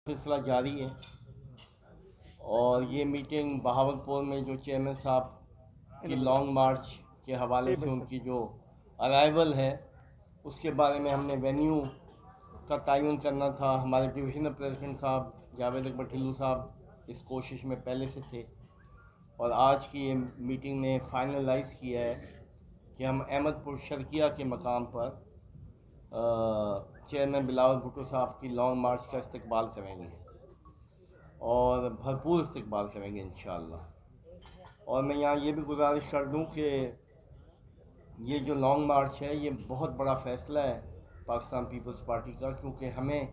سلسلہ جاری ہے اور یہ میٹنگ بہاولپور میں جو چیئرمین صاحب کی لانگ مارچ کے حوالے سے ان کی جو ارائیول ہے اس کے بارے میں ہم نے وینیو کا تعین کرنا تھا. ہمارے ڈویژنل پریزیڈنٹ صاحب جاوید اکبر ٹھلو صاحب اس کوشش میں پہلے سے تھے اور آج کی یہ میٹنگ نے فائنلائز کیا ہے کہ ہم احمد پور شرقیہ کے مقام پر چیئرمین بلاول بھٹو صاحب کی لانگ مارچ کا استقبال کریں گے اور بھرپور استقبال کریں گے انشاءاللہ. اور میں یہاں یہ بھی گزارش کر دوں کہ یہ جو لانگ مارچ ہے یہ بہت بڑا فیصلہ ہے پاکستان پیپلز پارٹی کا، کیونکہ ہمیں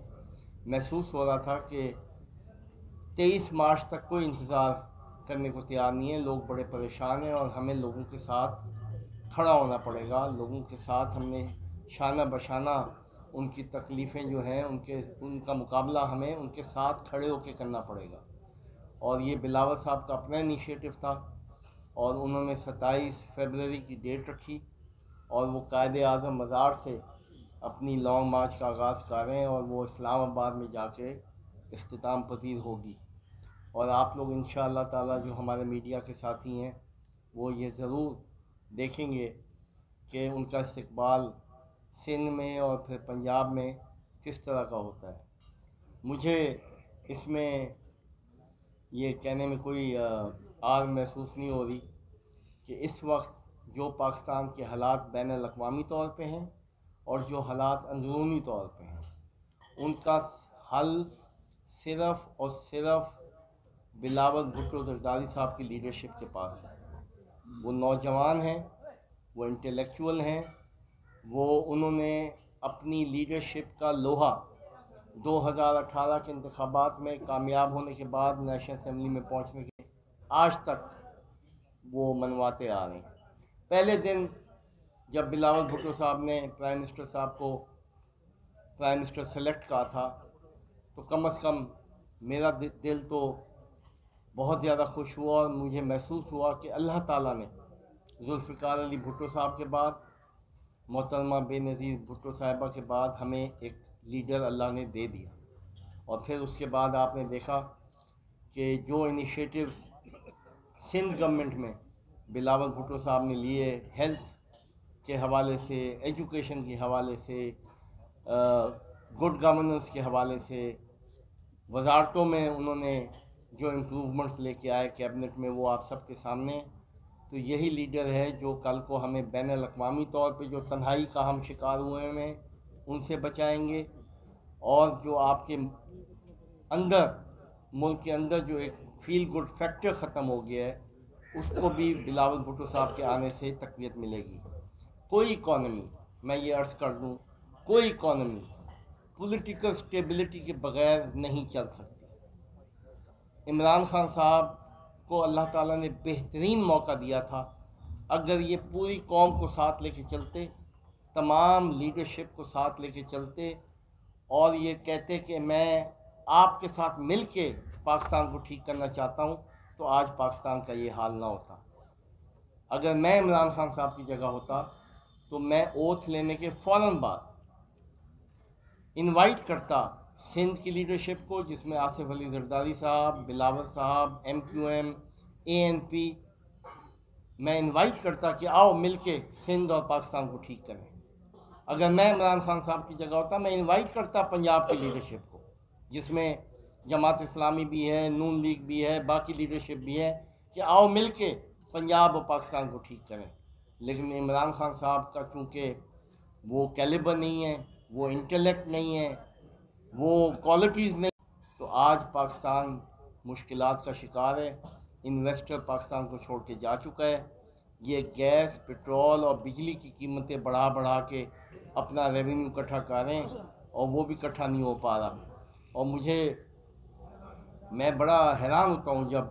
محسوس ہو رہا تھا کہ 23 مارچ تک کوئی انتظار کرنے کو تیار نہیں ہے. لوگ بڑے پریشان ہیں اور ہمیں لوگوں کے ساتھ کھڑا ہونا پڑے گا. لوگوں کے ساتھ ہم نے شانہ بشانہ ان کی تکلیفیں جو ہیں ان کا مقابلہ ہمیں ان کے ساتھ کھڑے ہو کے کرنا پڑے گا. اور یہ بلاول صاحب کا اپنا انیشیٹو تھا اور انہوں نے 27 فروری کی ڈیٹ رکھی اور وہ قائد اعظم مزار سے اپنی لانگ مارچ کا آغاز کر رہے ہیں اور وہ اسلام آباد میں جا کے اختتام پذیر ہوگی. اور آپ لوگ انشاءاللہ تعالی جو ہمارے میڈیا کے ساتھی ہیں وہ یہ ضرور دیکھیں گے کہ ان کا استقبال سندھ میں اور پھر پنجاب میں کس طرح کا ہوتا ہے. مجھے اس میں یہ کہنے میں کوئی آر محسوس نہیں ہو رہی کہ اس وقت جو پاکستان کے حالات بین الاقوامی طور پہ ہیں اور جو حالات اندرونی طور پہ ہیں ان کا حل صرف اور صرف بلاول بھٹو زرداری صاحب کی لیڈرشپ کے پاس ہے. وہ نوجوان ہیں، وہ انٹلیکچول ہیں، انہوں نے اپنی لیڈرشپ کا لوہا 2018 کے انتخابات میں کامیاب ہونے کے بعد نیشنل اسمبلی میں پہنچنے کے آج تک وہ منواتے آ رہے ہیں. پہلے دن جب بلاول بھٹو صاحب نے پرائم منسٹر صاحب کو پرائم منسٹر سلیکٹ کہا تھا تو کم از کم میرا دل تو بہت زیادہ خوش ہوا اور مجھے محسوس ہوا کہ اللہ تعالیٰ نے ذوالفقار علی بھٹو صاحب کے بعد محترمہ بے نظیر بھٹو صاحبہ کے بعد ہمیں ایک لیڈر اللہ نے دے دیا. اور پھر اس کے بعد آپ نے دیکھا کہ جو انیشیٹوز سندھ گورنمنٹ میں بلاول بھٹو صاحب نے لیے، ہیلتھ کے حوالے سے، ایجوکیشن کے حوالے سے، گڈ گورننس کے حوالے سے، وزارتوں میں انہوں نے جو امپروومنٹس لے کے آئے کیبنٹ میں، وہ آپ سب کے سامنے. تو یہی لیڈر ہے جو کل کو ہمیں بین الاقوامی طور پہ جو تنہائی کا ہم شکار ہوئے ہیں ان سے بچائیں گے اور جو آپ کے اندر ملک کے اندر جو ایک فیل گڈ فیکٹر ختم ہو گیا ہے اس کو بھی بلاول بھٹو صاحب کے آنے سے تقویت ملے گی. کوئی اکانومی، میں یہ عرض کر دوں، کوئی اکانومی پولیٹیکل سٹیبلٹی کے بغیر نہیں چل سکتی. عمران خان صاحب کو اللہ تعالیٰ نے بہترین موقع دیا تھا. اگر یہ پوری قوم کو ساتھ لے کے چلتے، تمام لیڈرشپ کو ساتھ لے کے چلتے اور یہ کہتے کہ میں آپ کے ساتھ مل کے پاکستان کو ٹھیک کرنا چاہتا ہوں، تو آج پاکستان کا یہ حال نہ ہوتا. اگر میں عمران خان صاحب کی جگہ ہوتا تو میں اوتھ لینے کے فوراً بعد انوائٹ کرتا سندھ کی لیڈرشپ کو، جس میں آصف علی زرداری صاحب، بلاول صاحب، ایم کیو ایم، اے این پی، میں انوائٹ کرتا کہ آؤ مل کے سندھ اور پاکستان کو ٹھیک کریں. اگر میں عمران خان صاحب کی جگہ ہوتا میں انوائٹ کرتا پنجاب کی لیڈرشپ کو، جس میں جماعت اسلامی بھی ہے، نون لیگ بھی ہے، باقی لیڈرشپ بھی ہے، کہ آؤ مل کے پنجاب اور پاکستان کو ٹھیک کریں. لیکن عمران خان صاحب کا چونکہ وہ کیلیبر نہیں ہے، وہ انٹلیکٹ نہیں ہے، وہ کوالٹیز نہیں، تو آج پاکستان مشکلات کا شکار ہے. انویسٹر پاکستان کو چھوڑ کے جا چکا ہے. یہ گیس، پٹرول اور بجلی کی قیمتیں بڑھا کے اپنا ریونیو اکٹھا کر رہے ہیں اور وہ بھی اکٹھا نہیں ہو پا رہا. اور میں بڑا حیران ہوتا ہوں جب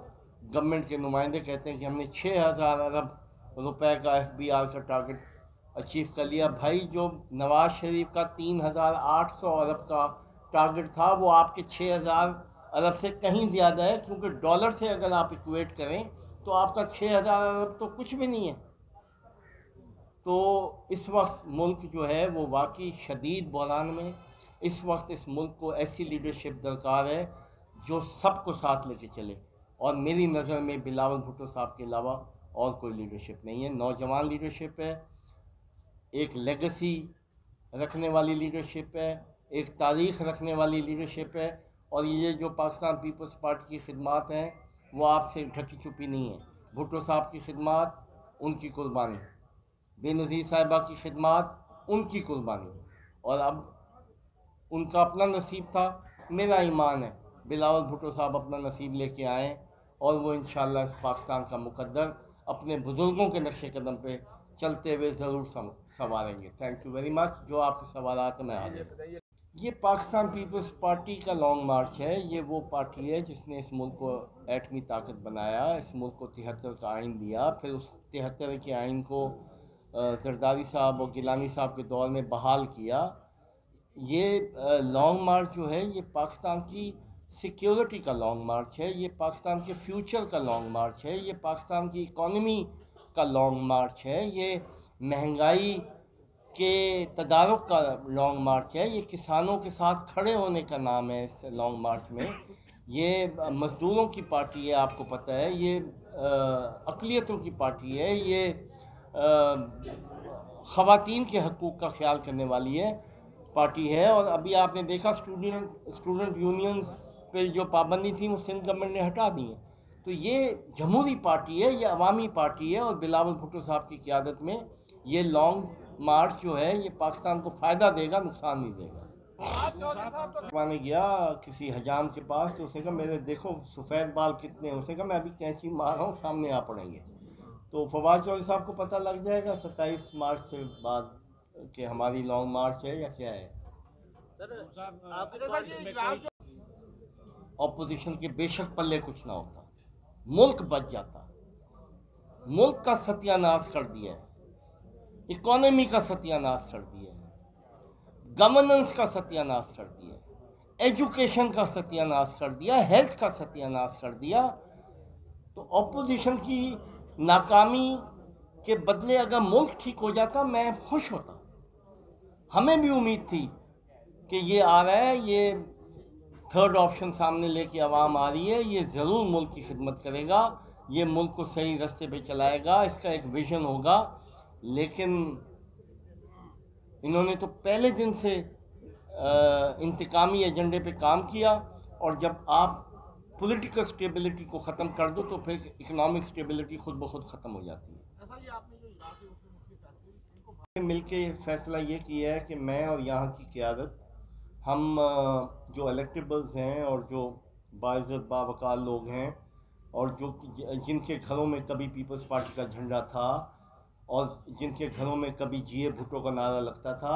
گورنمنٹ کے نمائندے کہتے ہیں کہ ہم نے 6000 ارب روپے کا ایف بی آر کا ٹارگٹ اچیو کر لیا. بھائی، جو نواز شریف کا 3800 ارب کا ٹارگٹ تھا وہ آپ کے 6000 ارب سے کہیں زیادہ ہے، کیونکہ ڈالر سے اگر آپ ایکویٹ کریں تو آپ کا 6000 ارب تو کچھ بھی نہیں ہے. تو اس وقت ملک جو ہے وہ واقعی شدید بحران میں. اس وقت اس ملک کو ایسی لیڈرشپ درکار ہے جو سب کو ساتھ لے کے چلے، اور میری نظر میں بلاول بھٹو صاحب کے علاوہ اور کوئی لیڈرشپ نہیں ہے۔ نوجوان لیڈرشپ ہے، ایک لیگسی رکھنے والی لیڈرشپ ہے، ایک تاریخ رکھنے والی لیڈرشپ ہے، اور یہ جو پاکستان پیپلز پارٹی کی خدمات ہیں وہ آپ سے ڈھکی چھپی نہیں ہیں۔ بھٹو صاحب کی خدمات، ان کی قربانی، بے نظیر صاحبہ کی خدمات، ان کی قربانی، اور اب ان کا اپنا نصیب تھا، میرا ایمان ہے بلاول بھٹو صاحب اپنا نصیب لے کے آئیں، اور وہ انشاءاللہ اس پاکستان کا مقدر اپنے بزرگوں کے نقش قدم پہ چلتے ہوئے ضرور سنواریں گے۔ تھینک یو ویری مچ۔ جو آپ کے سوالات ہیں میں حاضر ہوں۔ یہ پاکستان پیپلز پارٹی کا لانگ مارچ ہے۔ یہ وہ پارٹی ہے جس نے اس ملک کو ایٹمی طاقت بنایا، اس ملک کو 73 کا آئین دیا، پھر اس 73 کے آئین کو زرداری صاحب اور گیلانی صاحب کے دور میں بحال کیا۔ یہ لانگ مارچ جو ہے یہ پاکستان کی سیکیورٹی کا لانگ مارچ ہے، یہ پاکستان کے فیوچر کا لانگ مارچ ہے، یہ پاکستان کی اکانومی کا لانگ مارچ ہے، یہ مہنگائی کے تدارک کا لانگ مارچ ہے، یہ کسانوں کے ساتھ کھڑے ہونے کا نام ہے اس لانگ مارچ میں۔ یہ مزدوروں کی پارٹی ہے، آپ کو پتہ ہے، یہ اقلیتوں کی پارٹی ہے، یہ خواتین کے حقوق کا خیال کرنے والی ہے پارٹی ہے۔ اور ابھی آپ نے دیکھا اسٹوڈنٹ یونینز پہ جو پابندی تھی وہ سندھ گورنمنٹ نے ہٹا دی ہیں۔ تو یہ جمہوری پارٹی ہے، یہ عوامی پارٹی ہے، اور بلاول بھٹو صاحب کی قیادت میں یہ لانگ مارچ جو ہے یہ پاکستان کو فائدہ دے گا، نقصان نہیں دے گا۔ میں گیا کسی حجام کے پاس تو اس نے کہا میرے دیکھو سفید بال کتنے ہیں، اس نے کہا میں ابھی کینچی مار رہا ہوں، سامنے آ پڑیں گے۔ تو فواد چودھری صاحب کو پتہ لگ جائے گا 27 مارچ سے بعد کہ ہماری لانگ مارچ ہے یا کیا ہے۔ اپوزیشن کے بے شک پلے کچھ نہ ہوتا، ملک بچ جاتا، ملک کا ستیہ ناش کر دیا ہے، اکانومی کا ستیہ ناش کر دیا ہے، گورننس کا ستیہ ناش کر دیا ہے، ایجوکیشن کا ستیہ ناش کر دیا، ہیلتھ کا ستیہ ناش کر دیا۔ تو اپوزیشن کی ناکامی کے بدلے اگر ملک ٹھیک ہو جاتا میں خوش ہوتا۔ ہمیں بھی امید تھی کہ یہ آ رہا ہے، یہ تھرڈ آپشن سامنے لے کے عوام آ رہی ہے، یہ ضرور ملک کی خدمت کرے گا، یہ ملک کو صحیح راستے پہ چلائے گا، اس کا ایک ویژن ہوگا۔ لیکن انہوں نے تو پہلے دن سے انتقامی ایجنڈے پہ کام کیا، اور جب آپ پولیٹیکل سٹیبلٹی کو ختم کر دو تو پھر اکنامک سٹیبلٹی خود بخود ختم ہو جاتی ہے۔ مل کے فیصلہ یہ کیا ہے کہ میں اور یہاں کی قیادت، ہم جو الیکٹیبلز ہیں اور جو باعزت باوقار لوگ ہیں، اور جن کے گھروں میں کبھی پیپلز پارٹی کا جھنڈا تھا اور جن کے گھروں میں کبھی جی اے بھٹو کا نعرہ لگتا تھا،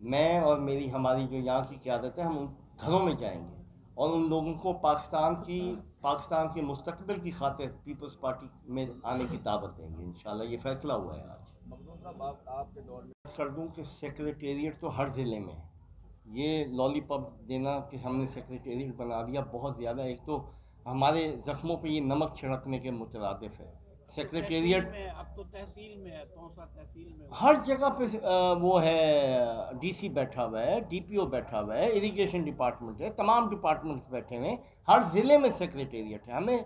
میں اور ہماری جو یہاں کی قیادت ہے، ہم ان گھروں میں جائیں گے اور ان لوگوں کو پاکستان کے مستقبل کی خاطر پیپلز پارٹی میں آنے کی دعوت دیں گے انشاءاللہ۔ یہ فیصلہ ہوا ہے آج۔ آپ کے دور میں کر دوں کہ سیکریٹریٹ تو ہر ضلع میں ہے۔ یہ لالی پاپ دینا کہ ہم نے سیکریٹریٹ بنا دیا بہت زیادہ، ایک تو ہمارے زخموں پہ یہ نمک چھڑکنے کے مترادف ہے۔ سیکریٹریٹ اب تو تحصیل میں ہے، تحصیل میں ہر جگہ پہ وہ ہے، ڈی سی بیٹھا ہوا ہے، ڈی پی او بیٹھا ہوا ہے، اریگیشن ڈپارٹمنٹ ہے، تمام ڈپارٹمنٹس بیٹھے ہوئے ہیں، ہر ضلع میں سیکریٹریٹ ہے۔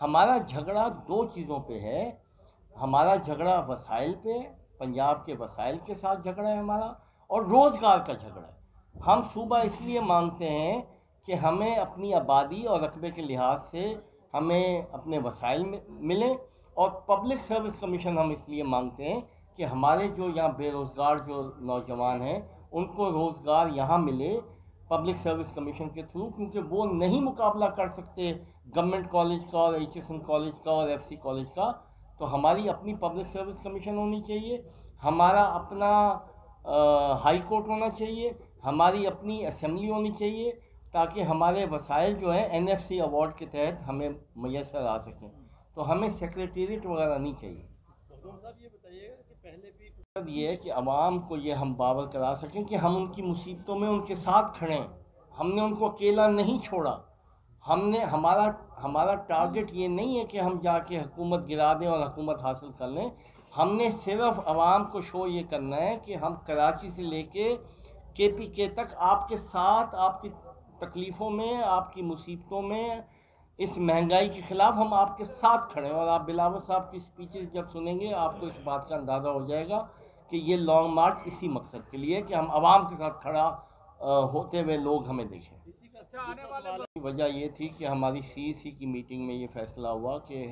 ہمارا جھگڑا دو چیزوں پہ ہے، ہمارا جھگڑا وسائل پہ، پنجاب کے وسائل کے ساتھ جھگڑا ہے ہمارا، اور روزگار کا جھگڑا ہے۔ ہم صوبہ اس لیے مانگتے ہیں کہ ہمیں اپنی آبادی اور رقبے کے لحاظ سے ہمیں اپنے وسائل ملیں، اور پبلک سروس کمیشن ہم اس لیے مانگتے ہیں کہ ہمارے جو یہاں بے روزگار جو نوجوان ہیں ان کو روزگار یہاں ملے پبلک سروس کمیشن کے تھرو، کیونکہ وہ نہیں مقابلہ کر سکتے گورنمنٹ کالج کا اور ایچ ایس این کالج کا اور ایف سی کالج کا۔ تو ہماری اپنی پبلک سروس کمیشن ہونی چاہیے، ہمارا اپنا ہائی کورٹ ہونا چاہیے، ہماری اپنی اسمبلی ہونی چاہیے، تاکہ ہمارے وسائل جو ہیں این ایف سی ایوارڈ کے تحت ہمیں میسر آ سکیں۔ تو ہمیں سیکریٹریٹ وغیرہ نہیں چاہیے۔ یہ بتائیے کہ پہلے بھی یہ ہے کہ عوام کو یہ ہم باور کرا سکیں کہ ہم ان کی مصیبتوں میں ان کے ساتھ کھڑے ہیں، ہم نے ان کو اکیلا نہیں چھوڑا، ہمارا ٹارگٹ یہ نہیں ہے کہ ہم جا کے حکومت گرا دیں اور حکومت حاصل کر لیں۔ ہم نے صرف عوام کو شو یہ کرنا ہے کہ ہم کراچی سے لے کے KPK تک آپ کے ساتھ، آپ کی تکلیفوں میں، آپ کی مصیبتوں میں، اس مہنگائی کے خلاف ہم آپ کے ساتھ کھڑے ہیں. اور آپ بلاول صاحب کی اسپیچز جب سنیں گے آپ کو اس بات کا اندازہ ہو جائے گا کہ یہ لانگ مارچ اسی مقصد کے لیے کہ ہم عوام کے ساتھ کھڑا ہوتے ہوئے لوگ ہمیں دیکھیں. وجہ یہ تھی کہ ہماری CEC کی میٹنگ میں یہ فیصلہ ہوا کہ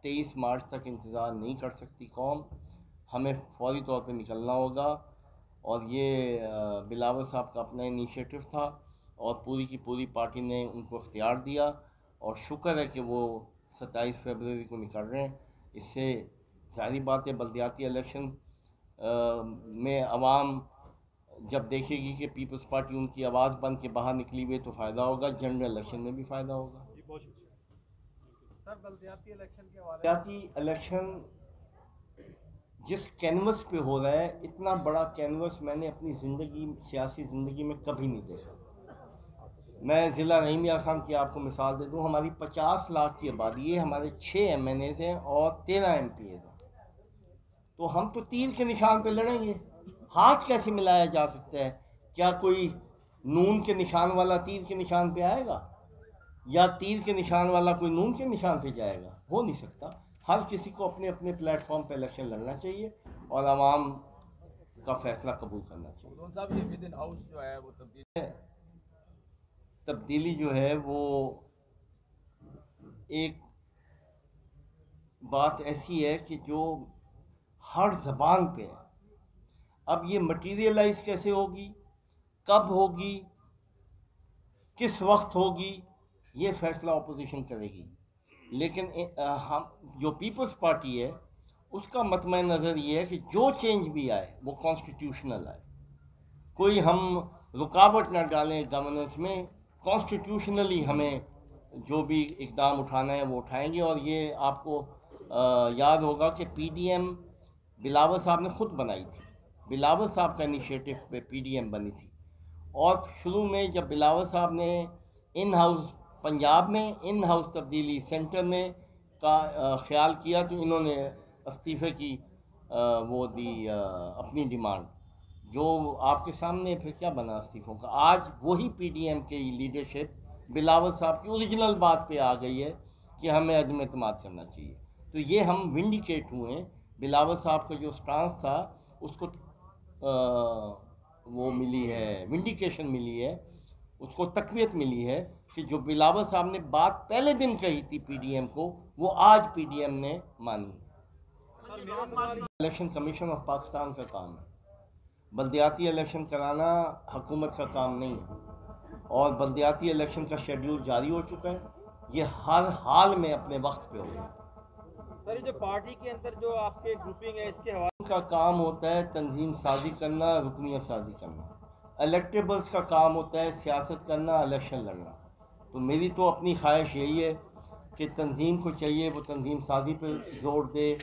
23 مارچ تک انتظار نہیں کر سکتی قوم، ہمیں فوری طور پہ نکلنا ہوگا. اور یہ بلاول صاحب کا اپنا انیشیٹو تھا اور پوری کی پوری پارٹی نے ان کو اختیار دیا، اور شکر ہے کہ وہ 27 فروری کو نکل رہے ہیں. اس سے ظاہری بات ہے بلدیاتی الیکشن میں عوام جب دیکھے گی کہ پیپلز پارٹی ان کی آواز بن کے باہر نکلی ہوئی تو فائدہ ہوگا، جنرل الیکشن میں بھی فائدہ ہوگا. سر بلدیاتی الیکشن کے حوالے بلدیاتی الیکشن جس کینوس پہ ہو رہا ہے، اتنا بڑا کینوس میں نے اپنی سیاسی زندگی میں کبھی نہیں دیکھا. میں ضلع رحیم یار خان کی آپ کو مثال دے دوں، ہماری 50 لاکھ کی آبادی ہے، ہمارے 6 MNAs ہیں اور 13 MPs ہیں. تو ہم تو تیر کے نشان پہ لڑیں گے. ہاتھ کیسے ملایا جا سکتا ہے؟ کیا کوئی نون کے نشان والا تیر کے نشان پہ آئے گا، یا تیر کے نشان والا کوئی نون کے نشان پہ جائے گا؟ ہو نہیں سکتا. ہر کسی کو اپنے اپنے پلیٹ فارم پہ الیکشن لڑنا چاہیے اور عوام کا فیصلہ قبول کرنا چاہیے. تبدیلی جو ہے وہ ایک بات ایسی ہے کہ جو ہر زبان پہ ہے. اب یہ مٹیریلائز کیسے ہوگی، کب ہوگی، کس وقت ہوگی، یہ فیصلہ اپوزیشن کرے گی. لیکن ہم جو پیپلز پارٹی ہے اس کا مطمع نظر یہ ہے کہ جو چینج بھی آئے وہ کانسٹیٹیوشنل آئے. کوئی ہم رکاوٹ نہ ڈالیں گورننس میں، کانسٹیٹیوشنلی ہمیں جو بھی اقدام اٹھانا ہے وہ اٹھائیں گے. اور یہ آپ کو یاد ہوگا کہ PDM بلاول صاحب نے خود بنائی تھی. بلاول صاحب کا انیشیٹو پہ PDM بنی تھی. اور شروع میں جب بلاول صاحب نے ان ہاؤس پنجاب میں ان ہاؤس تبدیلی سینٹر میں کا خیال کیا تو انہوں نے استعفے کی وہ دی اپنی ڈیمانڈ، جو آپ کے سامنے پھر کیا بنا استعفوں کا. آج وہی PDM کی لیڈرشپ بلاول صاحب کی اوریجنل بات پہ آ گئی ہے کہ ہمیں عدم اعتماد کرنا چاہیے. تو یہ ہم ونڈیکیٹ ہوئے ہیں. بلاول صاحب کا جو سٹانس تھا اس کو وہ ملی ہے، ونڈیکیشن ملی ہے، اس کو تقویت ملی ہے کہ جو بلاول صاحب نے بات پہلے دن کہی تھی PDM کو وہ آج PDM نے مانی. الیکشن کمیشن آف پاکستان کا کام ہے. بلدیاتی الیکشن کرانا حکومت کا کام نہیں ہے. اور بلدیاتی الیکشن کا شیڈیول جاری ہو چکا ہے. یہ ہر حال میں اپنے وقت پہ ہوگا. سر جو پارٹی کے اندر جو آپ کے گروپنگ ہے اس کے حوالے کا کام ہوتا ہے تنظیم سازی کرنا، رکنیت سازی کرنا. الیکٹیبلز کا کام ہوتا ہے سیاست کرنا، الیکشن لڑنا. تو میری تو اپنی خواہش یہی ہے کہ تنظیم کو چاہیے وہ تنظیم سازی پہ زور دے،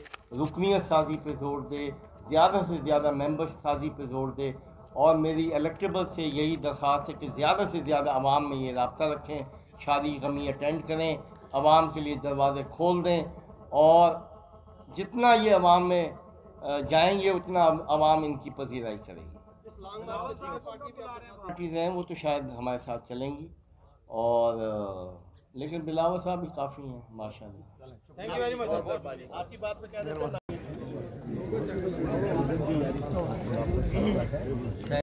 رکنیت سازی پہ زور دے، زیادہ سے زیادہ ممبر سازی پہ زور دے. اور میری الیکٹیبلز سے یہی درخواست ہے کہ زیادہ سے زیادہ عوام میں یہ رابطہ رکھیں، شادی غمی اٹینڈ کریں، عوام کے لیے دروازے کھول دیں. اور جتنا یہ عوام میں جائیں گے اتنا عوام ان کی پذیرائی کرے گی. پارٹیز ہیں وہ تو شاید ہمارے ساتھ چلیں گی، اور لیکن بلاول صاحب بھی کافی ہیں ماشاء اللہ. Thank you very much. آپ کی بات پہ کیا